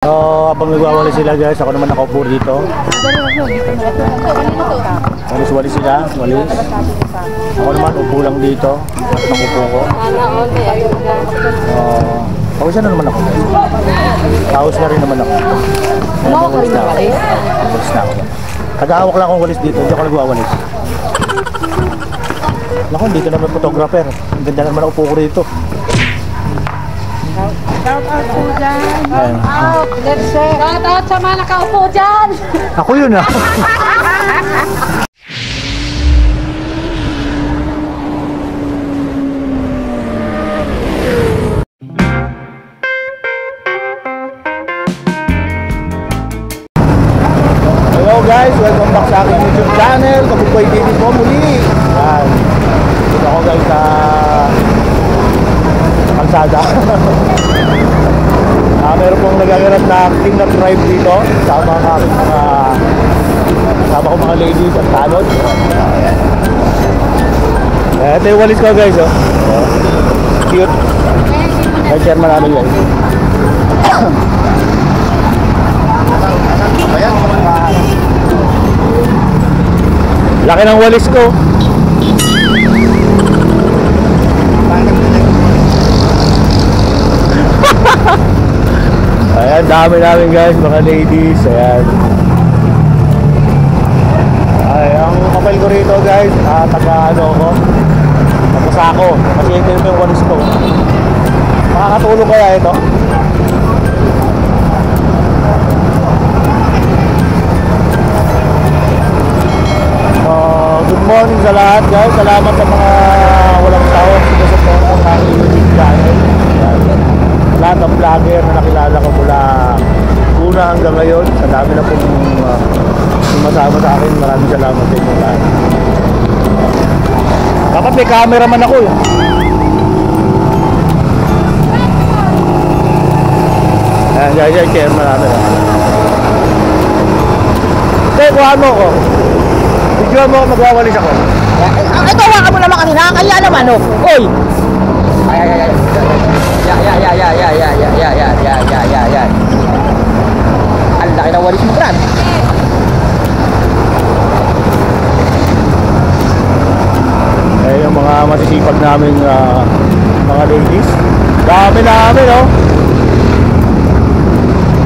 So, habang nagwawali sila guys, ako naman nakaupo dito. Walis-walis sila, walis. Ako naman upo lang dito. At nakupo ko. Pawisan na naman ako guys. Pawis na rin naman ako. Walis na ako. Walis na ako. Tagahawak lang akong walis dito, hindi ako nagwawalis. Naku, dito naman photographer. Ang ganda naman upo ko dito. Shout out po dyan. Shout out. Let's say. Shout out sa mga nakaupo dyan. Ako yun ah. Hello guys, welcome back sa aking YouTube channel. Kabukoy TV po muli. Yan. Dito ako guys sa kalsada. Meron pong nagaganap na clean-up drive dito. Sama ko mga ladies at talot. Ito yung walis ko guys oh. Cute. May chairman namin guys. Laki ng walis ko. Ayan, dami namin guys, mga ladies. Ayan. Ay, ang kapal ko rito guys, taga ano ko, Tapos ako, kasi ito yung walis ko. Makakatulong kaya ito? Good morning sa lahat guys. Salamat sa mga walang tawag sinusupport ng aking YouTube channel. Lahat ng vlogger na nakilala ko mula una hanggang ngayon. Sa dami na pong sumasama sa akin. Maraming salamat sa inyo lahat. Dapat may cameraman ako eh. Ayan guys, yung chairman namin. Sige, kuhaan mo ko. Video mo, magwawalis ako. Ito, waka mo naman kanina. Kaya naman, oh. Oy! Ay. Ya. Ang laki na walis mo, Brad. Eh, yung mga masisipag namin mga ladies. Dami namin, oh.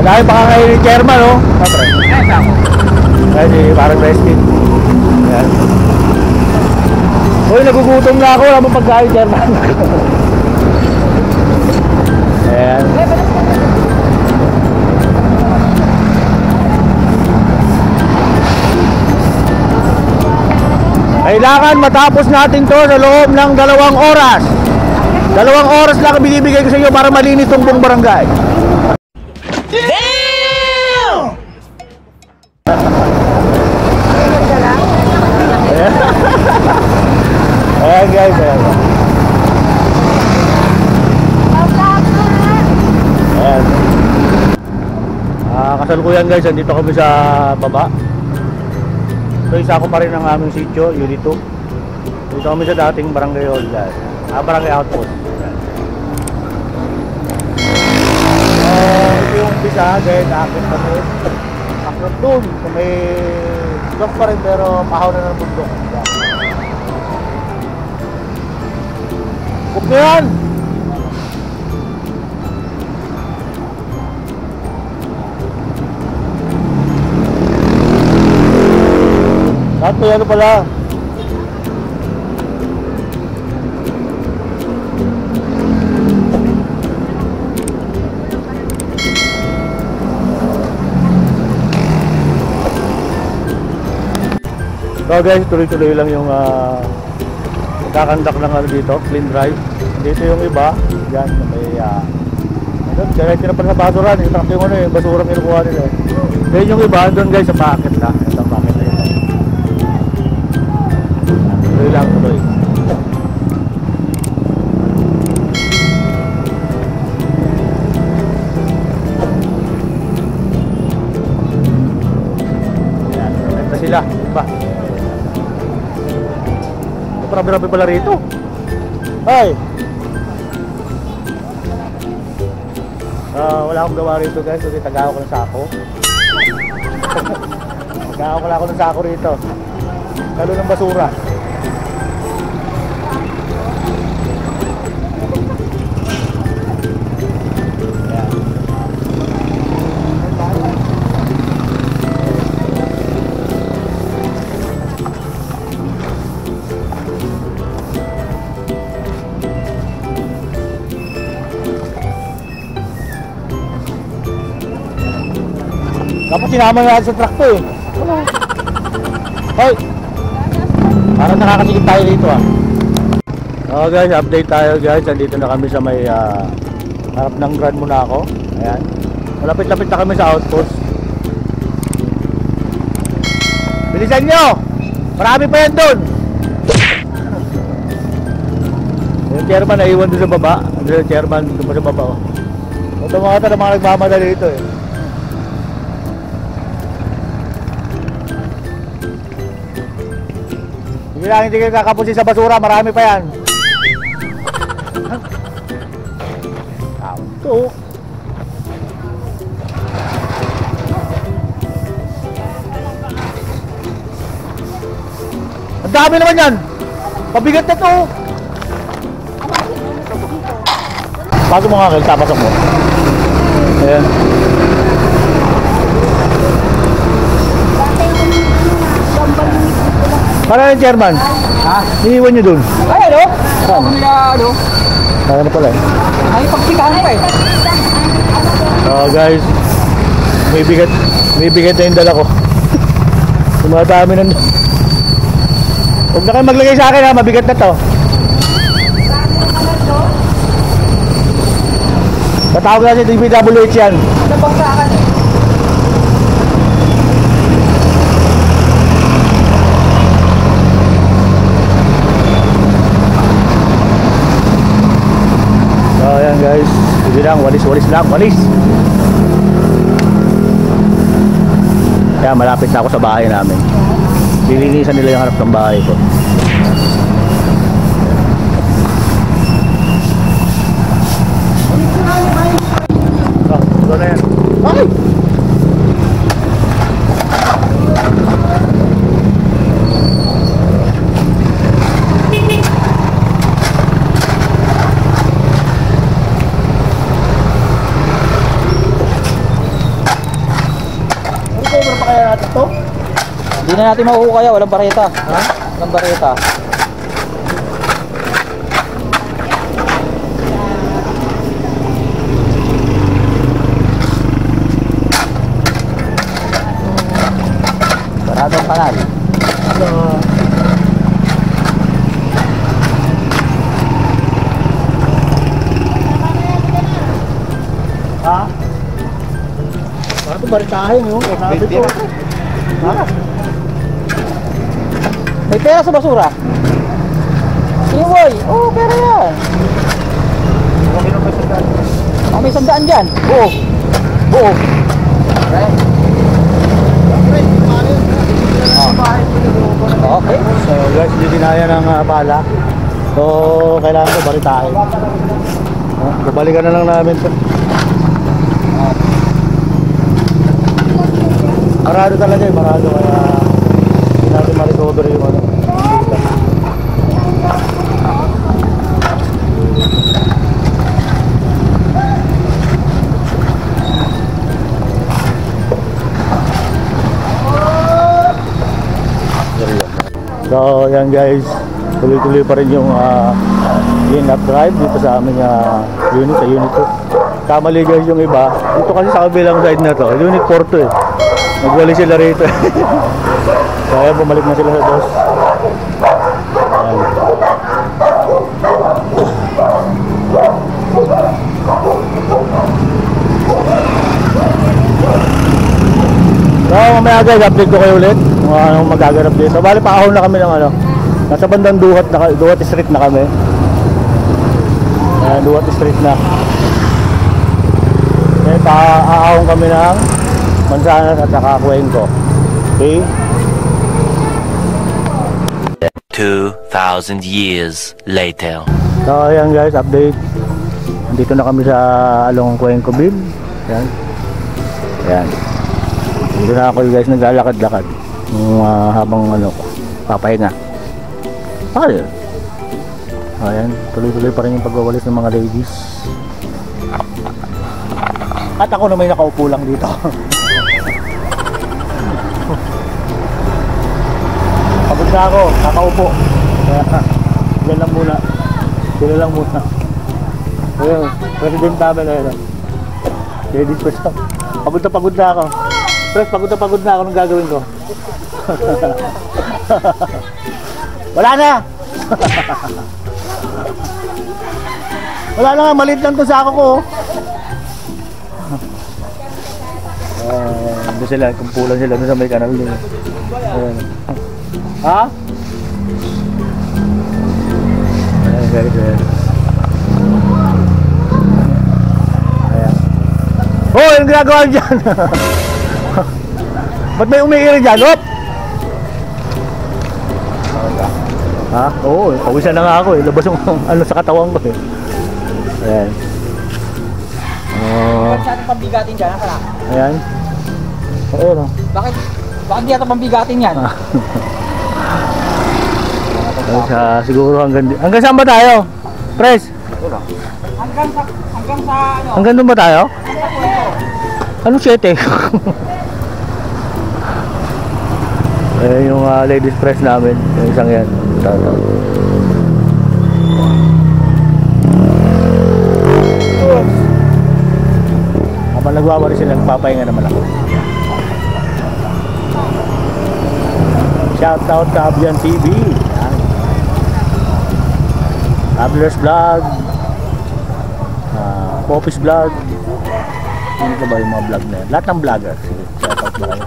Ang dami pa kayo ni chairman, oh. Kasi parang resting. Ayan. Uy, nagugutom na ako. Wala mong pagkain, chairman. Ayan. Kailangan matapos natin to sa loob ng 2 oras. 2 oras lang ang binibigay ko sa inyo para malinis tong buong barangay. Damn! Ayan guys, ayan. Ayan. Kasalukuyan guys, andito kami sa baba. So isa ko pa rin ang aming sitio, Unit 2. Dito kami sa dating barangay hall, barangay outpost. Ito yung umpisa, guys, akit kami. Akit doon, may dock pa rin pero pahaw na ng bundok. Huwag na yan! At may ano pala. So guys, tuloy-tuloy lang yung magkakandak ng ano dito, clean drive. Dito yung iba, yan, may diretso na pala sa basura, itak yung ano yung basurang kinukuha nila. Then yung iba, doon guys, sa packet na. Ito packet na ito. Tuloy lang, tuloy. Ayan, ito sila, iba. Marami-rami pala rito. Ay! Wala akong gawa rito guys, kasi tagawa ko ng sako. Tagawa ko lang ako ng sako rito. Talo ng basura. Dapat sinama natin sa truck to eh. Hoy! Parang nakakasikip tayo dito ah. Okay guys, update tayo guys. Nandito na kami sa may harap ng Grand Monaco. Ayan. Malapit-lapit na kami sa outpost. Bilisan nyo! Marami pa yan doon! Yung chairman naiwan doon sa baba. Andun yung chairman doon sa baba oh. Ito mga nagmamadali dito eh. Hindi lang, hindi kayo kakapusin sa basura, marami pa yan. Ito. Ang dami naman yan. Pabigat na to. Bago mo nga kayo, tapasok mo. Ayan. Para yung chairman? Ha? Iniiwan nyo dun? Ay, ano? Saan? Ano? Kaya na pala eh. Ay, pagsikahan pa eh. Guys, may bigat na yung dala ko. Tumatami ng... Huwag na kayo maglagay sa akin ha, mabigat na to. Tatawag natin DPWH yan. Ano bang sa akin? Ayan guys, hindi lang, walis lang, walis. Kaya malapit na ako sa bahay namin. Lilinisan nila yung harap ng bahay ko. Ito na yan. Ay! Hindi na natin makukuha kaya, walang bareta. Ha? Walang bareta. Saradong kanal. Ha? Para ito baritahin yun. Sabi ko. Ha? May pera sa basura? Iwoy! Oo, pera yan! May sandaan dyan! Oo! Oo! Okay. So guys, hindi dinaya ng pala. So kailangan ko baritahin. Babalikan na lang namin ito. Marado talaga eh, marado. Kaya hindi natin ma-recover yung ano. So yan guys, tuloy-tuloy pa rin yung in-up drive dito sa aming unit, sa unit 2. Kamali guys yung iba, dito kasi sa kabilang side na to, unit 4 to eh. Nagwali sila rito. So ayan, bumalik na sila sa dos. Ayan. So mamaya guys, update ko kayo ulit kung anong magaganap dito. Bali paahon na kami ng ano, nasa bandang Duhat Street na kami. Ayan, Duhat Street na. Ayan, paahon kami ng Mansanas at saka Cuenco. Okay? 2,000 years later. So ayan guys, update. Dito na kami sa Along Cuenco Bill. Yan. Yan. Dito na ako guys naglalakad-lakad. Habang papahinga. Ayun. Ayan, tuloy-tuloy pa rin yung pagwawalis ng mga ladies. At ako na may nakaupo lang dito. Pagod na ako, kakaupo. Kaya, yan lang muna. Sila lang muna. Ayun, president namin na yun. Ladies first up. Pagod na ako. Press, pagod na ako. Anong gagawin ko? Wala na! Wala na nga, maliit lang to sa ako ko. Doon sila, kumpulan sila doon sa may kanal doon. Ha? Ayan guys, ayan. Ayan. Oh, yung ginagawa dyan. Ba't may umiiri dyan? Hop! Ha? Oo, pawisan na nga ako eh. Labas yung ano sa katawan ko eh. Ayan. Sa ating pambigatin dyan, ha? Ayan. Oo, no? Bakit di ata pambigatin yan? Siguro hanggang saan ba tayo? Pres? Hanggang sa ano? Hanggang doon ba tayo? Anong 7? Yung ladies press namin. Yung isang yan. Habang nagwawari sila, nagpapahinga naman ako. Shout out sa Abian TV. Travelers Vlog, Popis Vlog. Ano ba yung mga vlog na yan? Lahat ng vlogger. Sige, shout out na kayo.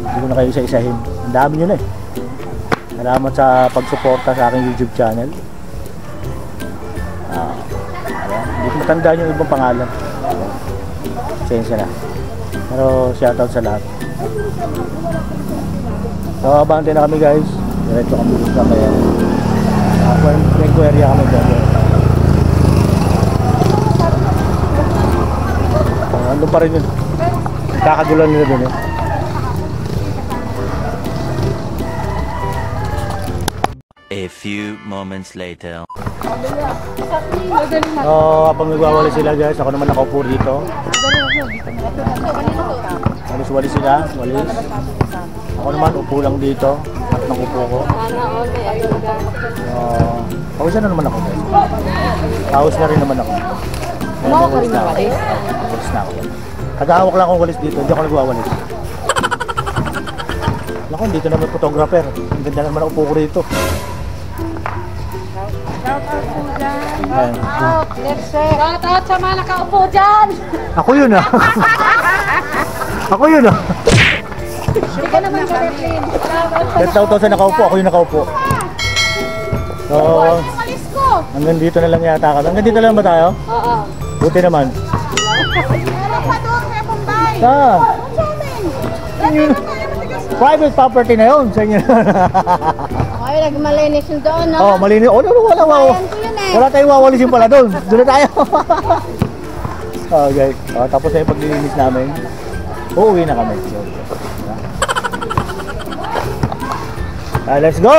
Hindi ko na kayo isa-isahin. Ang dami nyo na eh. Salamat sa pagsuporta sa aking YouTube channel. Hindi ko matandaan yung ibang pangalan. Pasensya na. Pero shout out sa lahat. So abante na kami guys. Diretso kami sa kaya Quenco area kami dyan. Andun pa rin yun. Kakagulan nila dun eh. A few moments later. So habang nagwawali sila guys, ako naman nakaupo dito. Walis-walis sila, walis. Ako naman upo lang dito. At nakupo ko. Pawisan na naman ako guys. Pawis na rin naman ako. Ano ka rin na walis? Walis na ako. Tagahawak lang akong walis dito, hindi ako nagwawalis. Naku, dito naman photographer. Ang ganda naman ako upo ko rito. Shout out sa mga nakaupo dyan. Ako yun ah. Ako yun ah. Hindi ka naman ka-refin. Kahit tao sa nakaupo, ako yung nakaupo. So, hanggang dito na lang yata kami. Hanggang dito na lang ba tayo? Oo. Buti naman. Meron pa doon kay Bombay. Ah, private property na yun sa inyo. Ay, nagmalinis yung doon, no? Oh, malinis. Oh, wala. Bayan ko yun eh. Wala tayong wawalisin pala doon. Doon na tayo. Okay. Tapos na yung paglilinis namin. Uuwi na kami. Let's go!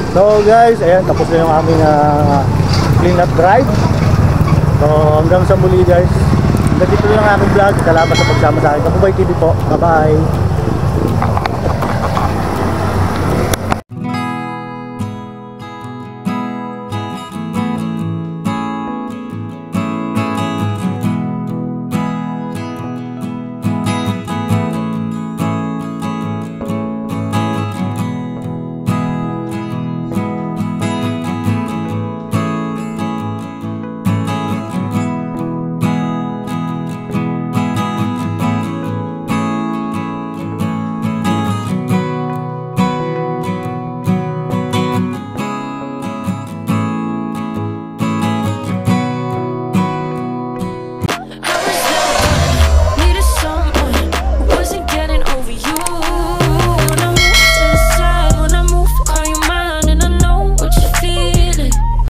So guys, ayan, tapos na yung aming clean up drive. So hanggang sa muli guys. Hanggang dito lang ang aming vlog. Salamat sa pagsama sa akin. Kapubay TV po. Bye bye!